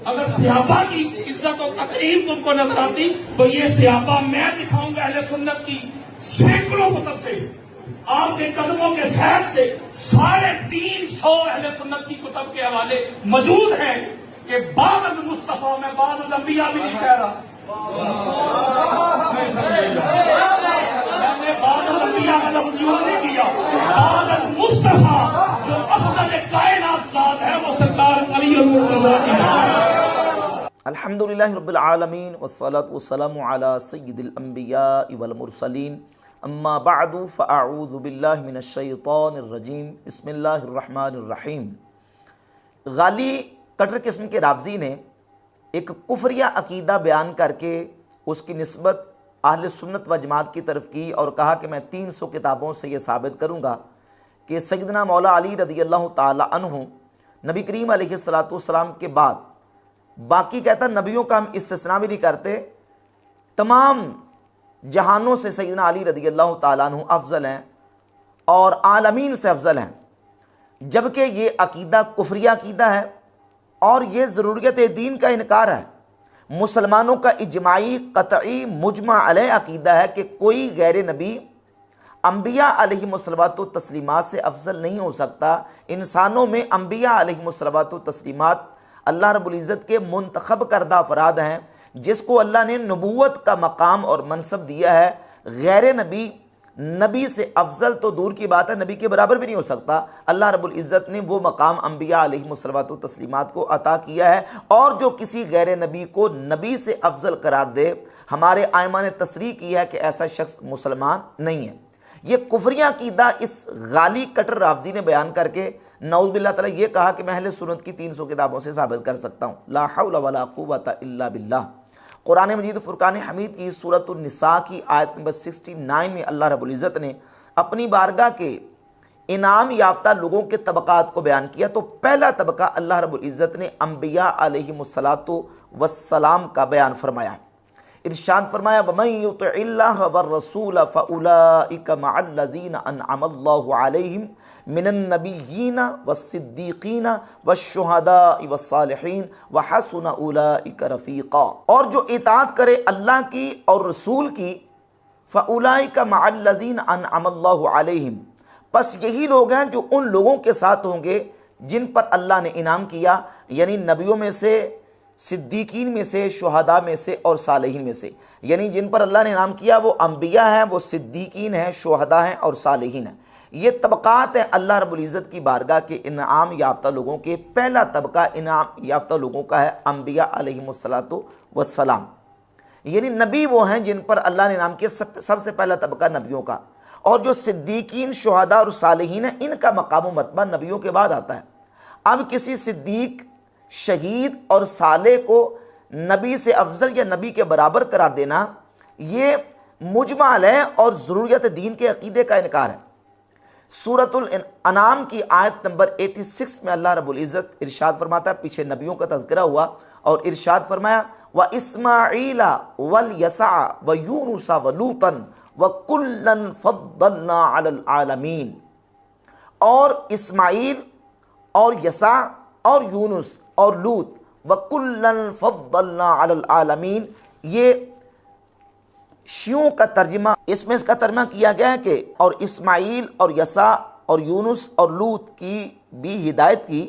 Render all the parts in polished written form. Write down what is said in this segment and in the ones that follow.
अगर सियाबा की इज्जत और तकरीम तुमको नजर आती तो ये सियाबा मैं दिखाऊंगा अहले सुन्नत की सैकड़ों कुतब से, आपके कदमों के फैज से 350 अहले सुन्नत की कुतब के हवाले मौजूद हैं कि बाद मुस्तफा में बाद अंबिया भी नहीं कह रहा, मैंने बाद अंबिया का लफ्ज यूज नहीं किया, बाद मुस्तफा जो अफजल कायनात ज़ात है वो सरकार अली और मुर्तज़ा की है। अल्हम्दुलिल्लाहि रब्बिल आलमीन वस्सलातु वस्सलामु अला सय्यिदिल अंबिया वल मुरसलीन अम्मा बअदु फ़अऊज़ु बिल्लाहि मिनश शैतानिर रजीम बिस्मिल्लाहिर रहमानिर रहीम। गाली कटर किस्म के रावज़ी ने एक कुफरिया अकीदा बयान करके उसकी निस्बत अहले सुन्नत व जमात की तरफ की और कहा कि मैं 300 किताबों से ये साबित करूँगा कि सैयदना मौला अली रज़ियल्लाहु ताला अन्हु नबी करीम अलैहिस्सलातु वस्सलाम के बाद, बाकी कहता नबियों का हम इस्तिस्ना भी नहीं करते, तमाम जहानों से सैयदना अली रज़ियल्लाहु ताला अन्हु अफजल हैं और आलमीन से अफजल हैं, जबकि ये अकीदा कुफरिया अकीदा है और ये ज़रूरियत दीन का इनकार है। मुसलमानों का इजमाई क़तई मुजमा अलैह अकीदा है कि कोई गैर नबी अंबिया अलैहिमुस्सलातु तस्लीमात से अफजल नहीं हो सकता। इंसानों में अंबिया अलैहिमुस्सलातु तस्लीमात अल्लाह रब्बुल इज़्ज़त के मुंतखब करदा अफराद हैं, जिसको अल्लाह ने नबूवत का मकाम और मनसब दिया है। गैर नबी से अफजल तो दूर की बात है, नबी के बराबर भी नहीं हो सकता। अल्लाह रब्बुल इज़्ज़त ने वो मकाम अंबिया अलैहिमुस्सलातु तस्लीमात को अता किया है, और जो किसी गैर नबी को नबी से अफजल करार दे, हमारे आइमा ने तस्रीह की है कि ऐसा शख्स मुसलमान नहीं है। ये कुफरिया अकीदा इस गाली कटर रावज़ी ने बयान करके नऊज़ बिल्लाह ताला ये कहा कि मैं अहले सुन्नत की 300 किताबों से साबित कर सकता हूँ। ला हौला वला कुव्वता इल्ला बिल्लाह। कुरान मजीद फुरकान हमीद की सूरतुन निसा की आयत नंबर 69 में अल्लाह रब्बुल इज़्ज़त ने अपनी बारगाह के इनाम याफ्ता लोगों के तबक़ात को बयान किया। तो पहला तबका अल्लाह रब्बुल इज़्ज़त ने अंबिया अलैहिमुस्सलातु वस्सलाम का बयान फरमाया। इरशाद फरमाया वमन युतिइल्लाह वर रसूल फउलाइका मअल्लज़ीना अनअमल्लाहु अलैहिम मिनन नबिय्यीना वस्सिद्दीक़ीना वश्शुहदाኢ वस्सालिहीन व हसुन उलाइका रफ़ीक़ा। और जो इताअत करे अल्लाह की और रसूल की, फउलाइका मअल्लज़ीना अनअमल्लाहु अलैहिम, बस यही लोग हैं जो उन लोगों के साथ होंगे जिन पर अल्लाह ने इनाम किया, यानी नबियों में से, सिद्दीकीन में से, शुहदा में से और सालिहीन में से। यानी जिन पर अल्लाह ने इनाम किया वो अंबिया हैं, वो सिद्दीकीन हैं, शुहदा हैं और सालिहीन हैं। ये तबक़ात हैं अल्लाह रब्बुल इज़्ज़त की बारगाह के इनाम याफ्ता लोगों के। पहला तबका इनाम याफ्ता लोगों का है अंबिया अलैहिमुस्सलातु वस्सलाम, यानी नबी वो हैं जिन पर अल्लाह ने इनाम किया, सबसे पहला तबका नबियों का। और जो सिद्दीकीन, शुहदा और सालिहीन हैं, इनका मकाम व मर्तबा नबियों के बाद आता है। अब किसी सिद्दीक, शहीद और साले को नबी से अफजल या नबी के बराबर करार देना, ये मुजमा अलैह और ज़रूरियत दीन के अकीदे का इनकार है। सूरतुल अनाम की आयत नंबर 86 में अल्लाह रब्बुल इज़्ज़त इरशाद फरमाता है, पीछे नबियों का तज़किरा हुआ और इरशाद फरमाया व इस्माईला वल यसा व यूनुसा व लूतन व कुल्लन फद्दलना अलल आलमीन। और इस्माईल और यसा और यूनुस और लूत व कुल्लन फद्दलना अलल आलमीन, ये शियों का तर्जमा, इसमें इसका तर्जमा किया गया है कि और इस्माईल और यसा और यूनुस और लूत की भी हिदायत की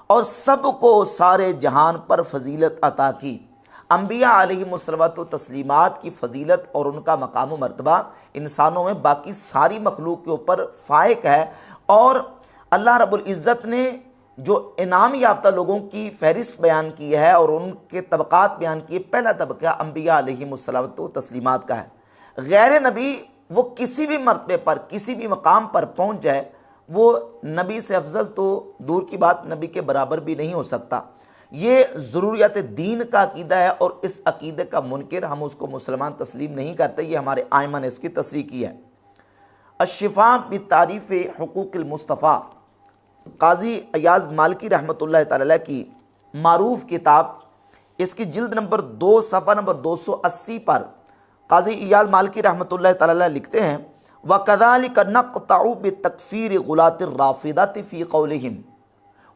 और सबको सारे जहान पर फजीलत अता की। अंबिया अलैहिमुस्सलातु तस्लीमात की फजीलत और उनका मकाम व मर्तबा इंसानों में बाकी सारी मखलूक के ऊपर फाइक है। और अल्लाह रब्बुल इज़्ज़त ने जो इनाम याफ्ता लोगों की फहरिस्त बयान की है और उनके तबक़ात बयान किए, पहला तबका अंबिया अलैहिमुस्सलातु तस्लीमात का है। गैर नबी वो किसी भी मर्तबे पर, किसी भी मकाम पर पहुँच जाए, वो नबी से अफजल तो दूर की बात, नबी के बराबर भी नहीं हो सकता। ये ज़रूरियत दीन का अकीदा है और इस अकीदे का मुनकिर हम उसको मुसलमान तस्लीम नहीं करते। ये हमारे आइमा ने इसकी तस्रीह की है। अश्शिफा बितारीफ़ हुकूक़िल मुस्तफ़ा, काजी अयाज़ मालिकी रहमतुल्लाह तआला की मारूफ किताब, इसकी जिल्द नंबर 2 सफ़ा नंबर 280 पर काजी अयाज़ मालिकी रहमतुल्लाह तआला लिखते हैं व कज़ालिक नक़तउ बितकफ़ीर गुलातिर राफ़िदति फ़ी क़ौलिहिम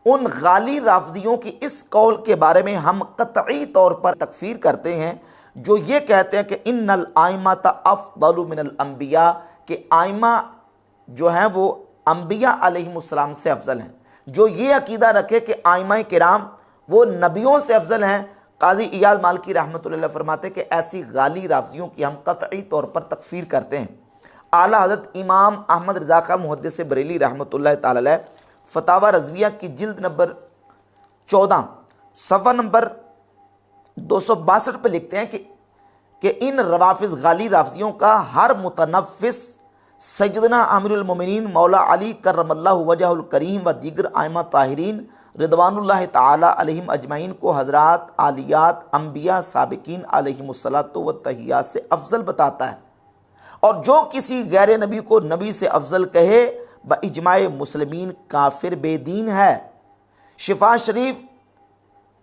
उन गाली राफदियों की इस कौल के बारे में हम कतई तौर पर तकफीर करते हैं जो ये कहते हैं कि इन्नल आइमाता अफ़दलु मिनल अंबिया, कि आइमा जो हैं वो अंबिया अलैहिमुस्सलाम से अफजल हैं। जो ये अकीदा रखे कि आइमा किराम वो नबियों से अफजल हैं, काजी इयाद मालिकी रहमतुल्लाह फरमाते कि ऐसी गाली राफजियों की हम कतई तौर पर तकफीर करते हैं। आला हज़रत इमाम अहमद रज़ा खां मुहद्दिस बरेली रहमतुल्लाह ताला अलैह फतावा रज़विया की जिल्द नंबर 14 सफ़ा नंबर 262 पर लिखते हैं कि इन रवाफिज गाली राफजियों का हर मुतनफ़िस सैयदना अमीरुल मोमिनीन मौला अली करमल्लाहु वजहुल करीम व दीगर आइमा ताहिरीन रिदवानुल्लाह ताला अलैहिम अजमाइन को हज़रात आलियात अंबिया साबिकीन अलैहिमुस्सलातु व तहियात से अफजल बताता है। और जो किसी गैर नबी को नबी से अफजल कहे ब इजमाए मुस्लिमीन काफिर बेदीन है। शिफा शरीफ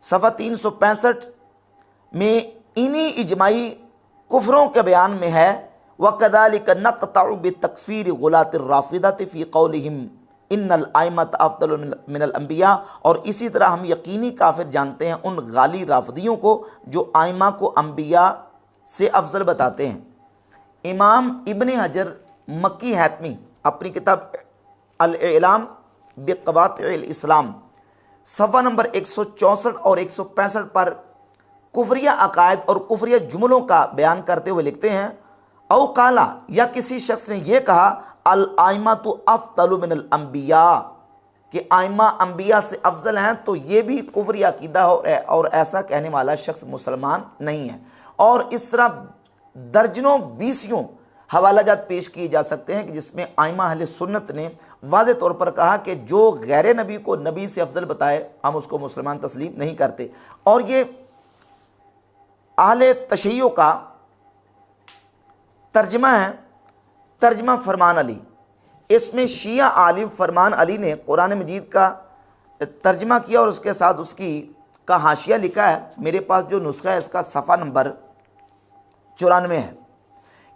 सफ़ा 365 में इन्हीं इजमाई कुफरों के बयान में है वकदालिक नक़तउ बितकफ़ीर गुलातिर राफ़िदत फ़ी क़ौलिहिम इन्नल आइमत अफ़दलु मिनल अंबिया। और इसी तरह हम यकीनी काफिर जानते हैं उन गाली राफ़दियों को जो आइमा को अंबिया से अफजल बताते हैं। इमाम इब्न हजर मक्की हैतमी अपनी किताब अल-इलाम बिक़वातिइल इस्लाम सफ़ा नंबर 164 और 165 पर कुफरिया अकायद और कुफरिया जुमलों का बयान करते हुए लिखते हैं औ काला, या किसी शख्स ने यह कहा अल आइमा तो अफ़दलु मिनल अंबिया, कि आइमा अंबिया से अफजल हैं, तो ये भी कुफरी अकीदा और ऐसा कहने वाला शख्स मुसलमान नहीं है। और इस तरह दर्जनों बीसियों हवालाजात पेश किए जा सकते हैं कि जिसमें आइमा अहले सुन्नत ने वाज़े तौर पर कहा कि जो गैर नबी को नबी से अफजल बताए हम उसको मुसलमान तस्लीम नहीं करते। और ये अहले तशय्यो का तर्जमा है, तर्जमा फरमान अली। इसमें शिया आलिम फरमान अली ने कुरान मजीद का तर्जमा किया और उसके साथ उसकी का हाशिया लिखा है। मेरे पास जो नुस्खा है इसका सफ़ा नंबर 94 है।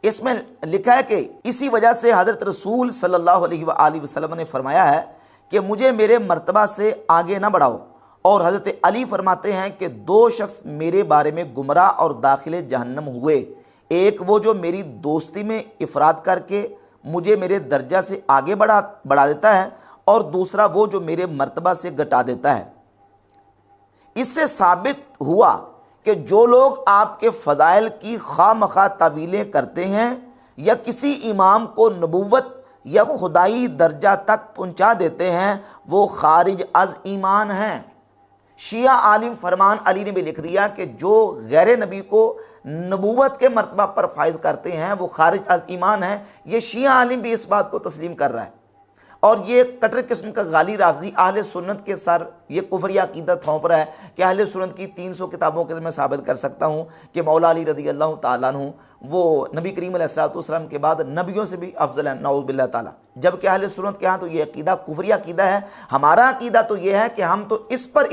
इसमें लिखा है कि इसी वजह से हज़रत रसूल सल्लल्लाहु अलैहि वसल्लम ने फरमाया है कि मुझे मेरे मर्तबा से आगे ना बढ़ाओ। और हज़रत अली फरमाते हैं कि दो शख्स मेरे बारे में गुमराह और दाखिले जहन्नम हुए, एक वो जो मेरी दोस्ती में इफराद करके मुझे मेरे दर्जा से आगे बढ़ा देता है, और दूसरा वो जो मेरे मर्तबा से घटा देता है। इससे साबित हुआ कि जो लोग आपके फ़ज़ाइल की खामखा तावीलें करते हैं या किसी इमाम को नबूवत या खुदाई दर्जा तक पहुँचा देते हैं वो खारिज अज़ ईमान हैं। शिया आलिम फरमान अली ने भी लिख दिया कि जो गैर नबी को नबूवत के मर्तबा पर फाइज करते हैं वो खारिज अज़ ईमान है। ये शिया आलिम भी इस बात को तस्लीम कर रहा है। और ये कटर किस्म का गाली राफजी अहले सुन्नत के सर ये कुफरी अकीदा थोप रहा है कि अहले सुन्नत की 300 किताबों के मैं साबित कर सकता हूँ कि मौला अली रज़ी अल्लाह ताला अन्हु वो नबी करीम अलैहिस्सलाम के बाद नबियों से भी अफजल है, नऊज़ बिल्लाह ताला। जबकि अहले सुन्नत के यहाँ तो ये अकीदा कुफरी अकीदा है। हमारा अकीदा तो ये है कि हम तो इस पर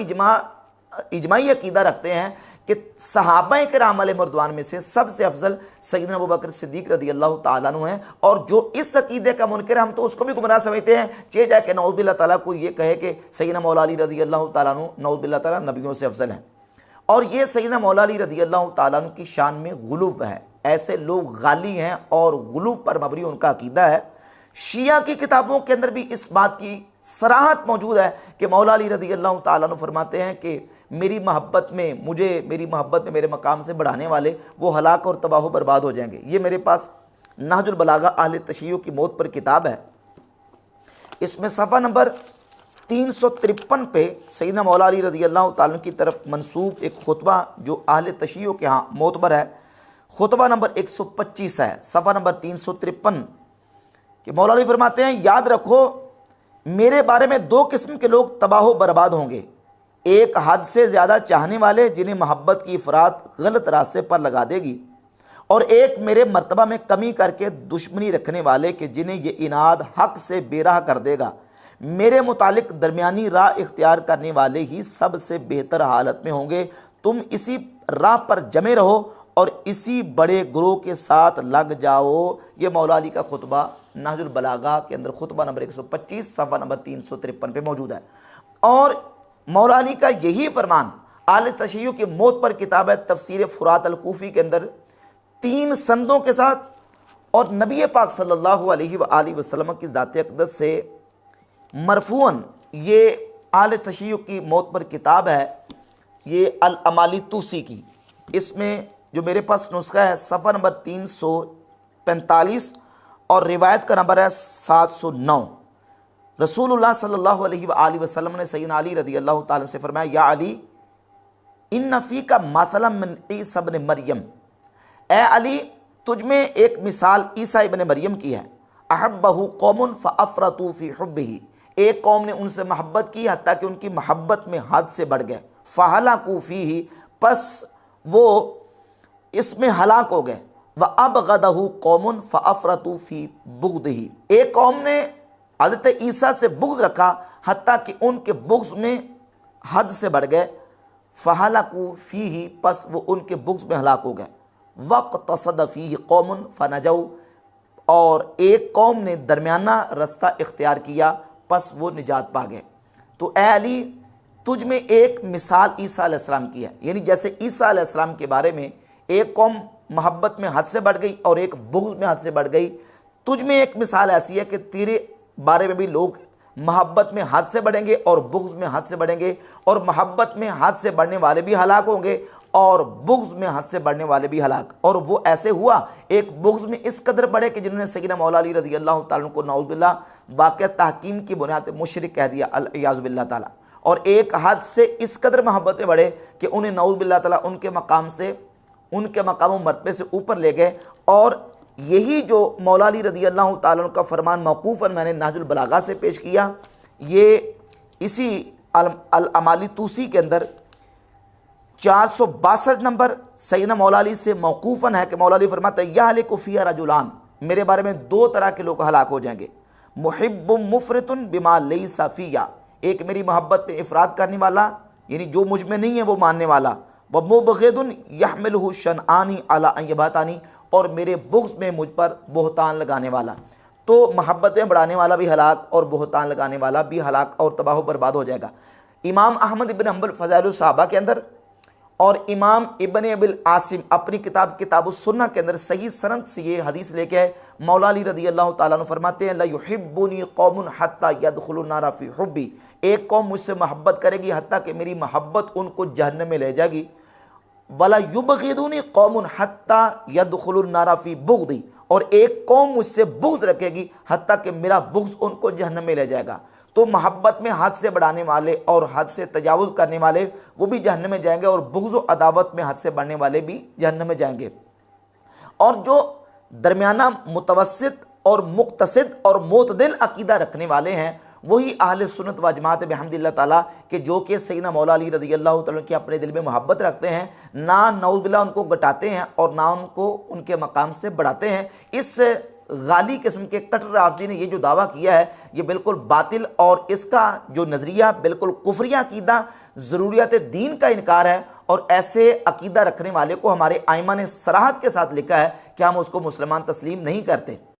इजमाई अकीदा रखते हैं कि सहाबा किराम अलैहिमुर्रिदवान में से सबसे अफजल सैयदना अबू बकर सिद्दीक़ रज़ियल्लाहु ताला अन्हु हैं। और जो इस अकीदे का मुनकर हम तो उसको भी गुमराह समझते हैं, चाहे जाके नऊज़ बिल्लाह ताला को ये कहे कि सैयदना मौला अली रज़ियल्लाहु ताला अन्हु नऊज़ बिल्लाह ताला नबियों से अफजल हैं। और ये सैयदना मौला अली रज़ियल्लाहु ताला अन्हु की शान में गुलूव है। ऐसे लोग गाली हैं और गुलूव पर मबनी उनका अकीदा है। शिया की किताबों के अंदर भी इस बात की सराहत मौजूद है कि मौला अली रज़ियल्लाहु ताला अन्हु फरमाते हैं कि मेरी मोहब्बत में मेरे मकाम से बढ़ाने वाले वो हलाक और तबाह बर्बाद हो जाएंगे। ये मेरे पास नहजुल बलागा अहले तशय्यो की मौत पर किताब है। इसमें सफ़ा नंबर 353 पे सैयदना मौला अली रज़ियल्लाहु ताला की तरफ मंसूब एक खुतबा जो अहले तशय्यो के यहाँ मोतबर है, खुतबा नंबर 125 है, सफ़ा नंबर 353 कि मौला अली फरमाते हैं याद रखो मेरे बारे में दो किस्म के लोग तबाह बर्बाद होंगे, एक हद से ज़्यादा चाहने वाले जिन्हें मोहब्बत की अफराद गलत रास्ते पर लगा देगी, और एक मेरे मर्तबा में कमी करके दुश्मनी रखने वाले कि जिन्हें ये इनाद हक से बेराह कर देगा। मेरे मुतालिक दरमियानी राह इख्तियार करने वाले ही सबसे बेहतर हालत में होंगे। तुम इसी राह पर जमे रहो और इसी बड़े ग्रोह के साथ लग जाओ। ये मौला अली का खुतबा नहजुल बलागा के अंदर खुतबा नंबर 125 सफ़ा नंबर 353 पे मौजूद है। और मौला अली का यही फरमान आले तशय्युअ की मौत पर किताब है तफसीर फुरात अल-कूफी के अंदर 3 संदों के साथ, और नबी पाक सल्लल्लाहु अलैहि वसल्लम की ज़ात अक़दस से मरफूअन ये आले तशय्युअ की मौत पर किताब है, ये अल-अमाली तूसी की। इसमें जो मेरे पास नुस्खा है सफ़ा नंबर 345 और रिवायत का नंबर है 709। रसूलुल्लाह सल्लल्लाहु अलैहि वसल्लम ने सैयदना अली रज़ी अल्लाह ताला से फरमाया, या अली इन्न फ़ीका मसलन मिन ईसा इब्न मरियम, ए अली तुझ में एक मिसाल ईसा इब्न मरियम की है। अहब्बहु कौमुन फ़अफ़रतू फ़ी हुब्बिही, एक कौम ने उनसे मोहब्बत की हत्ता कि उनकी मोहब्बत में हद से बढ़ गए। फ़हलकू फ़ीही, पस वो इसमें हलाक हो गए। व अबग़दहु कौमुन फ़अफ़रतू फ़ी बुग़दिही, एक कौम ने हज़रत ईसा से बुग़्ज़ रखा हत्ता कि उनके बुग़्ज़ में हद से बढ़ गए। फ़हलकू फ़ीही, पस वो उनके बुग़्ज़ में हलाक हो गए। वक़्तसद फ़ीही कौमुन फ़नजऊ, और एक कौम ने दरमियाना रास्ता इख्तियार किया, पस वो निजात पा गए। तो ए अली तुझ में एक मिसाल ईसा अलैहिस्सलाम की है, यानी जैसे ईसा अलैहिस्सलाम के बारे में एक कौम मोहब्बत में हद से बढ़ गई और एक बुग़्ज़ में हद से बढ़ गई, तुझ में एक मिसाल ऐसी है कि तेरे बारे में भी लोग मोहब्बत में हद से बढ़ेंगे और बुग़्ज़ में हद से बढ़ेंगे, और मोहब्बत में हद से बढ़ने वाले भी हलाक होंगे और बुग़्ज़ में हद से बढ़ने वाले भी हलाक। और वो ऐसे हुआ, एक बुग़्ज़ में इस कदर बढ़े कि जिन्होंने सैयदना मौला अली रज़ी अल्लाह ताला को नऊज़ुबिल्लाह वाक़या तहकीम की बुनियाद पर मुशरिक कह दिया, अल-इयाज़ु बिल्लाह ताला। और एक हद से इस कदर मोहब्बत में बढ़े कि उन्हें नऊज़ुबिल्लाह ताला उनके मकाम मरतबे से ऊपर ले गए। और यही जो मौला अली रज़ी अल्लाह ताला का फरमान मौकूफ़न मैंने नहजुल बलागा से पेश किया, ये इसी अल-अमाली तूसी के अंदर 462 नंबर सैयदना मौला अली से मौकूफ़न है कि मौला अली फरमाते हैं, यहलिकु फ़ीहा रजुलान, मेरे बारे में 2 तरह के लोग हलाक हो जाएंगे। मुहिब्बुम मुफ़रितुन बिमा लैसा फ़िया, एक मेरी मोहब्बत पे इफ़राद करने वाला, यानी जो मुझ में नहीं है वो मानने वाला। व मुबग़िदुन यहमिलुहु शनआनी अला अन यबतानी, और मेरे बुग़्ज़ में मुझ पर बोहतान लगाने वाला। तो मोहब्बतें बढ़ाने वाला भी हलाक और बोहतान लगाने वाला भी हलाक और तबाह बर्बाद हो जाएगा। इमाम अहमद इब्न हंबल फ़ज़ाइलुस सहाबा के अंदर और इमाम इब्न अबिल आसिम अपनी किताब किताबुस सुन्नह के अंदर सही सनद से ये हदीस लेके मौला अली रज़ी अल्लाह ताला अन्हु फरमाते हैं, ला युहिब्बुनी कौमुन हत्ता यदखुलुन नारा फ़ी हुब्बी, एक कौम मुझसे मोहब्बत करेगी हत्ता कि मेरी मोहब्बत उनको जहन्नम में ले जाएगी। वला युबग़िदुनी कौमुन हत्ता यदखुलुन नारा फ़ी बुग़दी, और एक कौम मुझसे बुग़्ज़ रखेगी हत्ता कि मेरा बुग़्ज़ उनको जहन्नम में ले जाएगा। तो मोहब्बत में हद से बढ़ाने वाले और हद से तजावुज़ करने वाले वो भी जहन्नम में जाएंगे, और बुग़्ज़ व अदावत में हद से बढ़ने वाले भी जहन्नम में जाएंगे। और जो दरमियाना मुतवस्सित और मुक़तसिद और मोतदिल अकीदा रखने वाले हैं वही अहले सुन्नत व जमात बिहम्दिल्लाह ताला के, जो कि सैयदना मौला अली रज़ी अल्लाह ताला की अपने दिल में मोहब्बत रखते हैं, ना नऊज़ुबिल्लाह उनको घटाते हैं और ना उनको उनके मकाम से बढ़ाते हैं। इस गाली किस्म के कटर राफ़ज़ी ने ये जो दावा किया है ये बिल्कुल बातिल, और इसका जो नज़रिया बिल्कुल कुफ्रिया अकीदा, ज़रूरियात दीन का इनकार है। और ऐसे अकीदा रखने वाले को हमारे आइमा ने सराहत के साथ लिखा है कि हम उसको मुसलमान तस्लीम नहीं करते।